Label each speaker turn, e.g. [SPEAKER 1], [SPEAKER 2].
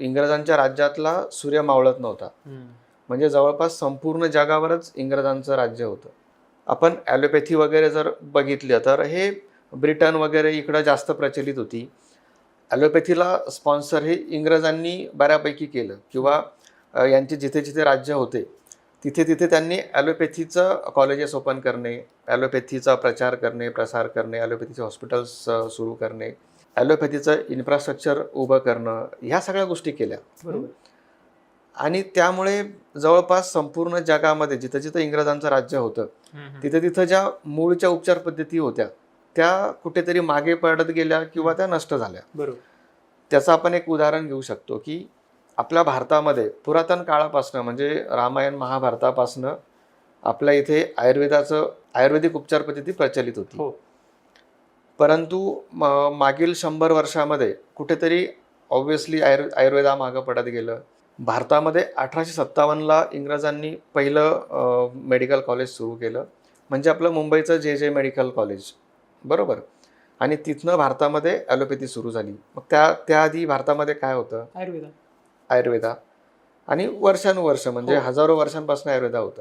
[SPEAKER 1] इंग्रजांच्या राज्यातला सूर्य मावळत नव्हता. म्हणजे जवळपास संपूर्ण जगावरच इंग्रजांचं राज्य होतं. आपण ॲलोपॅथी वगैरे जर बघितलं तर हे ब्रिटन वगैरे इकडं जास्त प्रचलित होती. ॲलोपॅथीला स्पॉन्सर हे इंग्रजांनी बऱ्यापैकी केलं किंवा यांचे जिथे जिथे राज्य होते तिथे तिथे त्यांनी ॲलोपॅथीचं कॉलेजेस ओपन करणे, ॲलोपॅथीचा प्रचार करणे, प्रसार करणे, ॲलोपॅथीचे हॉस्पिटल्स सुरू करणे, ॲलोपॅथीचं इन्फ्रास्ट्रक्चर उभं करणं, ह्या सगळ्या गोष्टी केल्या.
[SPEAKER 2] बरोबर.
[SPEAKER 1] आणि त्यामुळे जवळपास संपूर्ण जगामध्ये जिथं जिथं इंग्रजांचं राज्य होतं तिथे तिथं ज्या मूळच्या उपचार पद्धती होत्या त्या कुठेतरी मागे पडत गेल्या किंवा त्या नष्ट झाल्या.
[SPEAKER 2] बरोबर.
[SPEAKER 1] त्याचं आपण एक उदाहरण घेऊ शकतो की आपल्या भारतामध्ये पुरातन काळापासून म्हणजे रामायण महाभारतापासनं आपल्या इथे आयुर्वेदिक उपचार पद्धती प्रचलित होती.
[SPEAKER 2] हो.
[SPEAKER 1] परंतु मागील 100 वर्षामध्ये कुठेतरी ऑब्व्हियसली आयुर्वेदा पडत गेलं. भारतामध्ये 1857ला इंग्रजांनी पहिलं मेडिकल कॉलेज सुरू केलं, म्हणजे आपलं मुंबईचं जे मेडिकल कॉलेज, बरोबर. आणि तिथनं भारतामध्ये ॲलोपॅथी सुरू झाली. मग त्याआधी भारतामध्ये काय होतं?
[SPEAKER 2] आयुर्वेदा.
[SPEAKER 1] आयुर्वेदा. आणि वर्षानुवर्ष म्हणजे हजारो वर्षांपासून आयुर्वेदा होतं.